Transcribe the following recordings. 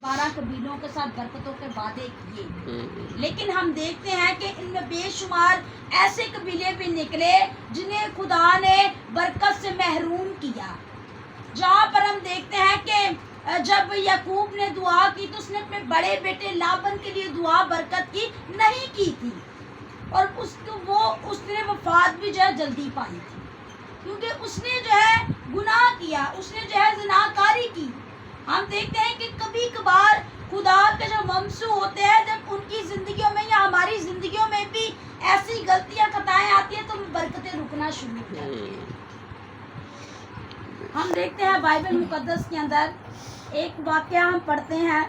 12 कबीलों के साथ बरकतों के वादे किए, लेकिन हम देखते हैं कि इनमें बेशुमार ऐसे कबीले भी निकले जिन्हें खुदा ने बरकत से महरूम किया। जहाँ पर हम देखते हैं कि जब याकूब ने दुआ की तो उसने अपने बड़े बेटे लाबन के लिए दुआ बरकत की नहीं की थी, और उसने वफात भी जो है जल्दी पाई थी, क्योंकि उसने जो है गुनाह किया, उसने जो है ज़िनाकारी की। हम देखते हैं कि कभी कभार खुदा के जो ममसू होते हैं, जब उनकी ज़िंदगियों में या हमारी ज़िंदगियों में भी ऐसी गलतियां खताएं आती हैं तो बरकतें रुकना शुरू हो जाती हैं। हम देखते हैं बाइबल मुकद्दस के अंदर एक वाक़या हम पढ़ते हैं,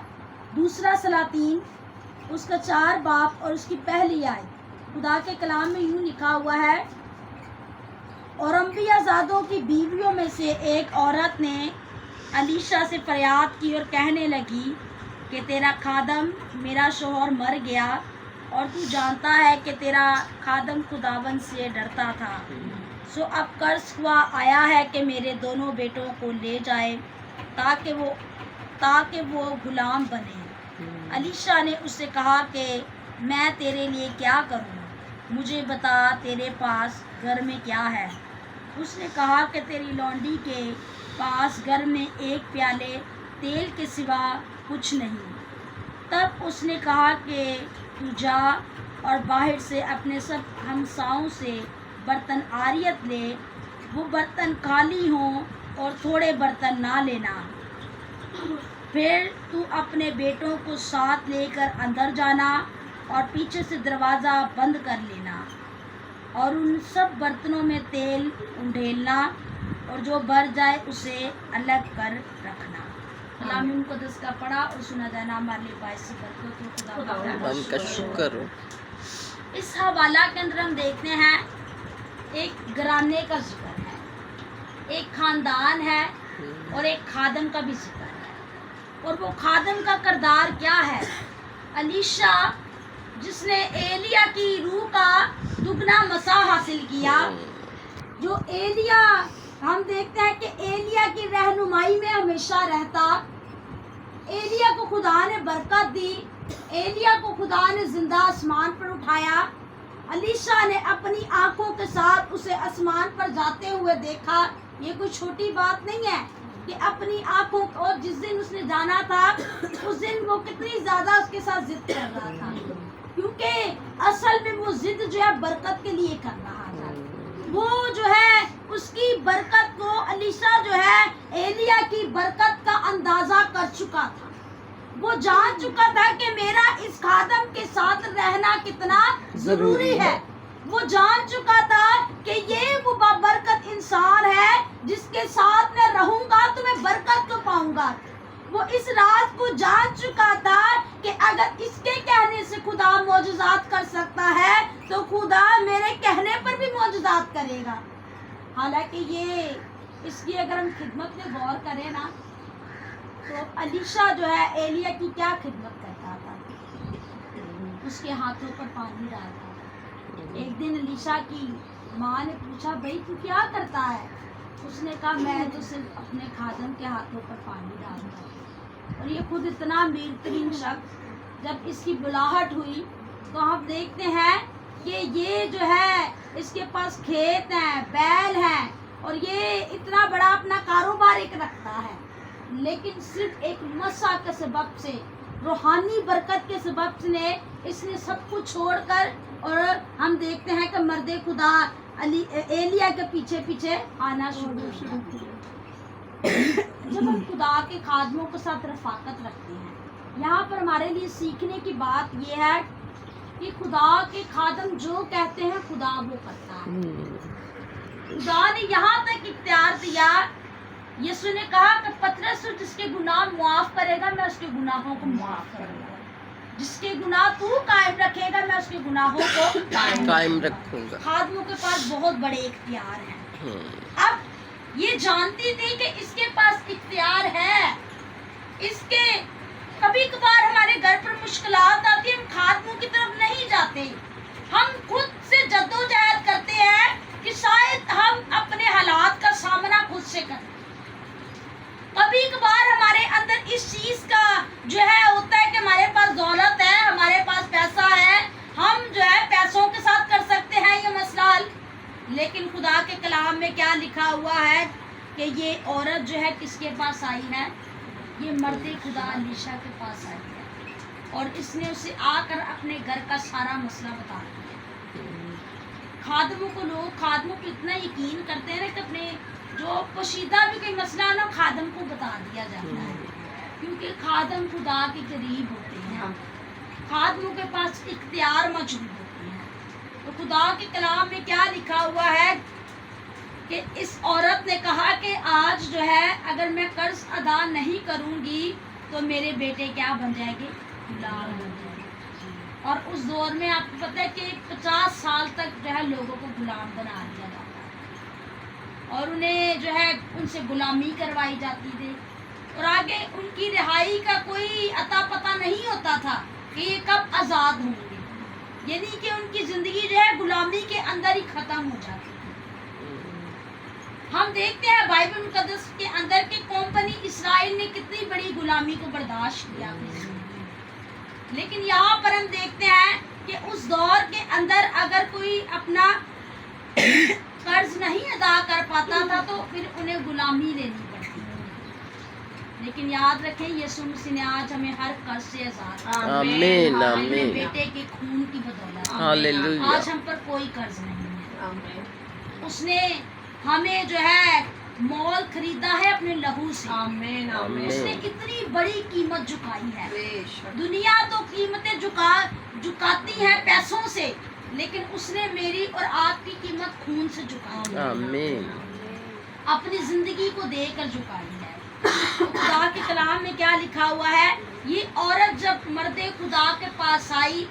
दूसरा सलातीन उसका 4 बाब और उसकी पहली आयत। खुदा के कलाम में यूँ लिखा हुआ है, और अंबियाज़ादों की बीवियों में से एक औरत ने अलीशा से फरियाद की और कहने लगी कि तेरा खादम मेरा शोहर मर गया, और तू जानता है कि तेरा खादम खुदावन से डरता था। सो अब कर्ज हुआ आया है कि मेरे दोनों बेटों को ले जाए ताकि वो गुलाम बने। अलीशा ने उससे कहा कि मैं तेरे लिए क्या करूं, मुझे बता तेरे पास घर में क्या है। उसने कहा कि तेरी लौंडी के पास घर में 1 प्याले तेल के सिवा कुछ नहीं। तब उसने कहा कि तू जा और बाहर से अपने सब हमसाओं से बर्तन आरियत ले, वो बर्तन खाली हों और थोड़े बर्तन ना लेना। फिर तू अपने बेटों को साथ लेकर अंदर जाना और पीछे से दरवाज़ा बंद कर लेना, और उन सब बर्तनों में तेल उंडेलना, और जो भर जाए उसे अलग कर रखना। कलाम मुकद्दस का पढ़ा और सुना जाना हमारे लिए बाइस बरकत हो। खुदा का शुक्र हो। इस हवाला के अंदर हम देखते हैं एक घराने का जिक्र है, एक खानदान है और एक खादम का भी जिक्र है। और वो खादम का किरदार क्या है? अलीशा, जिसने एलिया की रूह का दुगना मसा हासिल किया। जो एलिया, हम देखते हैं कि एलिया की रहनुमाई में हमेशा रहता। एलिया को खुदा ने बरकत दी, एलिया को खुदा ने जिंदा आसमान पर उठाया। अलीशा ने अपनी आंखों के साथ उसे आसमान पर जाते हुए देखा। ये कोई छोटी बात नहीं है कि अपनी आंखों, और जिस दिन उसने जाना था उस दिन वो कितनी ज्यादा उसके साथ जिद कर रहा था, क्योंकि असल में वो जिद जो है बरकत के लिए कर रहा था। वो जो है उसकी बरकत को अलीशा जो है एलिया की बरकत का अंदाजा कर चुका था। वो जान चुका था कि मेरा इस खादम के साथ रहना कितना जरूरी है। वो जान चुका था कि ये वो बरकत इंसान है जिसके साथ मैं रहूंगा तो मैं बरकत को पाऊंगा। वो इस राज को जान चुका था कि अगर इसके कहने से खुदा मौजूदात कर सकता है तो खुदा मेरे कहने पर भी मौजूदात करेगा। हालांकि ये इसकी अगर हम खिदमत में गौर करें ना, तो अलीशा जो है एलिया की क्या खिदमत करता था, उसके हाथों पर पानी डालता था। एक दिन अलीशा की माँ ने पूछा, भाई तू क्या करता है? उसने कहा, मैं तो सिर्फ अपने खादम के हाथों पर पानी डालता हूँ। और ये खुद इतना अमीर तरीन शख्स, जब इसकी बुलाहट हुई तो हम देखते हैं कि ये जो है इसके पास खेत हैं, बैल हैं, और ये इतना बड़ा अपना कारोबार एक रखता है, लेकिन सिर्फ एक मसा के सबब से, रूहानी बरकत के सबब से इसने सब कुछ छोड़कर, और हम देखते हैं कि मर्दे खुदा एलिया के पीछे पीछे आना शुरू किया। जब हम खुदा के खादमों के साथ रफाकत रखते हैं, यहाँ पर हमारे लिए सीखने की बात यह है कि खुदा के खादम जो कहते हैं खुदा वो करता है। खुदा ने यहाँ तक इख्तियार दिया, यीशु ने कहा कि पतरस जिसके गुनाह मुआफ करेगा मैं उसके गुनाहों को मुआफ करूंगा, जिसके गुनाह तू कायम रखेगा मैं उसके गुनाहों को कायम रखूंगा। खादमों के पास बहुत बड़े इख्तियार हैं। अब ये जानती थी कि इसके पास इख्तियार है। इसके कभी कभार हमारे घर पर मुश्किलात आती है, हम खादमों की तरफ नहीं जाते, हम खुद से जद्दोजहद करते हैं कि शायद हम अपने हालात का सामना खुद से करें। कभी कभार हमारे अंदर इस चीज का जो जो है होता है कि हमारे पास दौलत है, हमारे पास पैसा है, हम जो है पैसों के साथ कर सकते हैं ये मसला हल। लेकिन खुदा के कलाम में क्या लिखा हुआ है कि ये औरत जो है किसके पास आई है? ये मर्द खुदा अलीशा के पास आई है और इसने उसे आकर अपने घर का सारा मसला बता दिया। खादमों को इतना यकीन करते हैं ना कि अपने जो पोशीदा भी कोई मसला है ना खादम को बता दिया जाता है, क्योंकि खादम खुदा के करीब होते हैं, खादमों के पास इख्तियार मौजूद होते हैं। तो खुदा के कलाम में क्या लिखा हुआ है कि इस औरत ने कहा कि आज जो है अगर मैं कर्ज अदा नहीं करूंगी तो मेरे बेटे क्या बन जाएंगे? गुलाम बन जाएंगे। और उस दौर में आपको पता है कि 50 साल तक जो है लोगों को गुलाम बना दिया जाता है और उन्हें जो है उनसे गुलामी करवाई जाती थी और आगे उनकी रिहाई का कोई अता पता नहीं होता था कि ये कब आज़ाद होंगे, यानी कि उनकी ज़िंदगी जो है गुलामी के अंदर ही ख़त्म हो जाती थी। हम देखते हैं बाइबल मुकद्दस के अंदर कि कौम बनी इसराइल ने कितनी बड़ी गुलामी को बर्दाश्त किया, लेकिन यहाँ पर हम देखते हैं कि उस दौर के अंदर अगर कोई अपना कर्ज नहीं अदा कर पाता था तो फिर उन्हें गुलामी लेनी पड़ती थी। लेकिन याद रखें यीशु मसीह ने आज हमें हर कर्ज से आजाद आमीन अपने आमीन बेटे के खून की बदौलत हालेलुया आज हम पर कोई कर्ज नहीं है। उसने हमें जो है मोल खरीदा है अपने लहू से। आमीन आमीन। उसने कितनी बड़ी कीमत झुकाई है। दुनिया तो कीमतें झुकाती है पैसों से, लेकिन उसने मेरी और आपकी कीमत खून से झुकाई है, आमीन अपनी जिंदगी को देकर झुकाई है। तो खुदा के कलाम में क्या लिखा हुआ है? ये औरत जब मर्द खुदा के पास आई,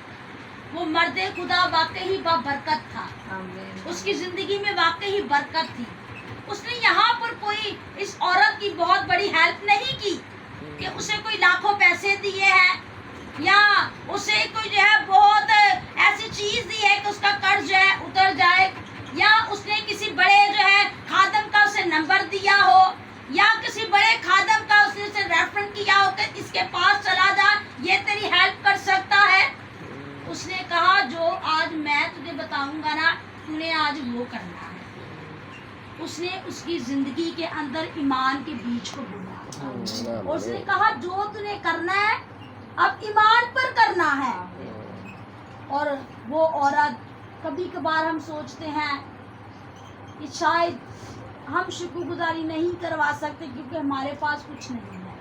वो मर्द खुदा वाकई ही बरकत था, उसकी जिंदगी में वाकई ही बरकत थी। उसने यहाँ पर कोई इस औरत की बहुत बड़ी हेल्प नहीं की कि उसे कोई लाखों पैसे दिए हैं या उसे कोई जो है बहुत ऐसी चीज दी है कि उसका कर्ज जो है उतर जाए, या उसने किसी बड़े जो है खादम का उसे नंबर दिया हो, या किसी बड़े खादम का उसने उसे रेफरेंस किया हो कि इसके पास चला जा, ये तेरी हेल्प कर सकता है। उसने कहा जो आज मैं तुझे बताऊंगा ना, तूने आज वो करना है। उसने उसकी जिंदगी के अंदर ईमान के बीज को बोया और उसने कहा जो तूने करना है अब ईमान पर करना है। और वो औरत, कभी कभार हम सोचते हैं कि शायद हम शुक्रगुजारी नहीं करवा सकते क्योंकि हमारे पास कुछ नहीं है।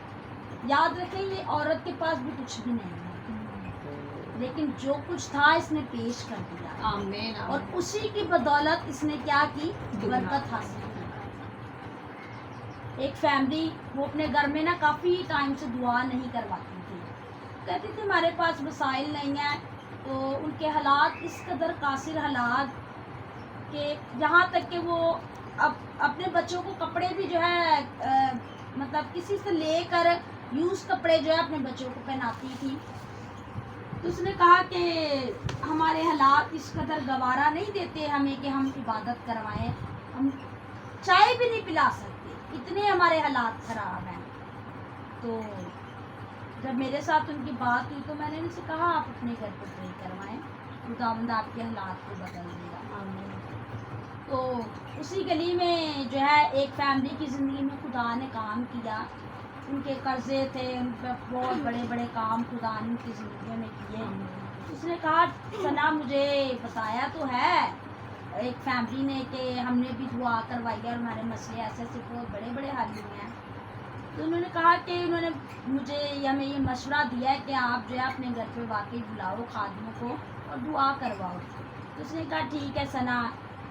याद रखें ये औरत के पास भी कुछ भी नहीं है, लेकिन जो कुछ था इसने पेश कर दिया। आमीन और उसी की बदौलत इसने क्या की? बरकत हासिल की। एक फैमिली, वो अपने घर में ना काफ़ी टाइम से दुआ नहीं करवाती थी, कहती थी हमारे पास वसाइल नहीं है। तो उनके हालात इस कदर कासिर हालात कि यहाँ तक कि वो अपने बच्चों को कपड़े भी जो है मतलब किसी से लेकर यूज़ कपड़े जो है अपने बच्चों को पहनाती थी। तो उसने कहा कि हमारे हालात इस कदर गवारा नहीं देते हमें कि हम इबादत करवाएं, हम चाय भी नहीं पिला सकते, इतने हमारे हालात ख़राब हैं। तो जब मेरे साथ उनकी बात हुई तो मैंने उनसे कहा आप अपने घर पर प्रे करवाएं, खुदावंद आपके हालात को बदल देगा। तो उसी गली में जो है एक फैमिली की ज़िंदगी में खुदा ने काम किया। उनके कर्जे थे, उन पर बहुत बड़े बड़े काम खुदा ने उनकी ज़िंदगी में किए। उसने कहा सना मुझे बताया तो है एक फैमिली ने कि हमने भी दुआ करवाई है और हमारे मसले ऐसे ऐसे बहुत बड़े बड़े हल हुए हैं। तो उन्होंने कहा कि उन्होंने मुझे हमें ये मशवरा दिया है कि आप जो है अपने घर पे वाकई बुलाओ खादमों को और दुआ करवाओ। तो उसने कहा ठीक है सना,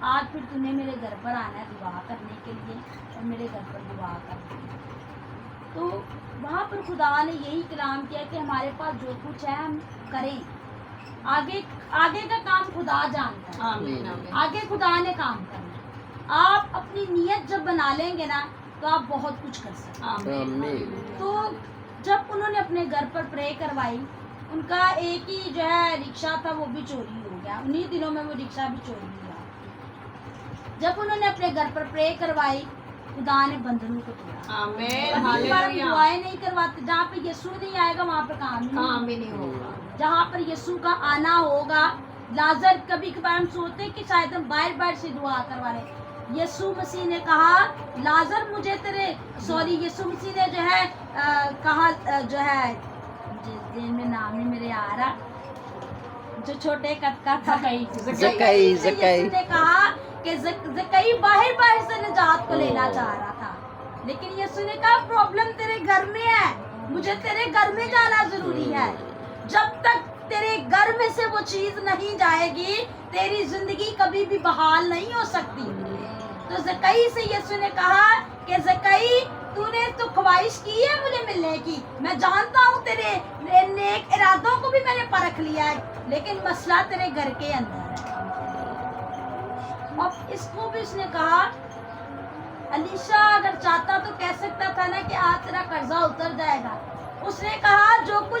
आज फिर तूने मेरे घर पर आना है दुआ करने के लिए और मेरे घर पर दुआ कर। तो वहाँ पर खुदा ने यही कलाम किया कि हमारे पास जो कुछ है हम करें, आगे आगे का काम खुदा जानता है। आमीन आमीन। आगे खुदा ने काम करना। आप अपनी नीयत जब बना लेंगे ना तो आप बहुत कुछ कर सकते हैं। आमीन तो जब उन्होंने अपने घर पर प्रे करवाई, उनका एक ही जो है रिक्शा था वो भी चोरी हो गया। उन्हीं दिनों में वो रिक्शा भी चोरी हुआ। जब उन्होंने अपने घर पर प्रे करवाई खुदा ने बंधनों को तोड़ा। आमीन, कभी बार हालेलुया। दुआएं नहीं करवाते, जहाँ पे यीशु नहीं आएगा वहाँ पे काम ही नहीं काम होगा। ही नहीं होगा। जहाँ पर यीशु का आना होगा, लाजर कभी कभार हम सोचते हैं कि शायद हम बाहर बाहर से दुआ करवा रहे। यीशु मसीह ने कहा लाजर मुझे तेरे यीशु मसीह ने जो है कहा जो है जिस दिन में नाम नहीं मेरे आ रहा, जो छोटे कद का था जक्कई। यीशु ने कहा कि जक्कई बाहर बाहर से निजात को लेना चाह रहा था, लेकिन यीशु ने कहा प्रॉब्लम तेरे घर में है, मुझे तेरे घर में जाना जरूरी है। जब तक तेरे घर में से वो चीज नहीं जाएगी तेरी जिंदगी कभी भी बहाल नहीं हो सकती। तो जक्कई से यीशु ने कहा कि जक्कई तूने तो ख्वाहिश की है मुझे मिलने की, मैं जानता हूँ तेरे नेक इरादों को भी मैंने परख लिया है, लेकिन मसला तेरे घर के अंदर है। अब इसको भी उसने कहा अलीशा अगर चाहता तो कह सकता था ना कि आज तेरा कर्जा उतर जाएगा। उसने कहा जो कुछ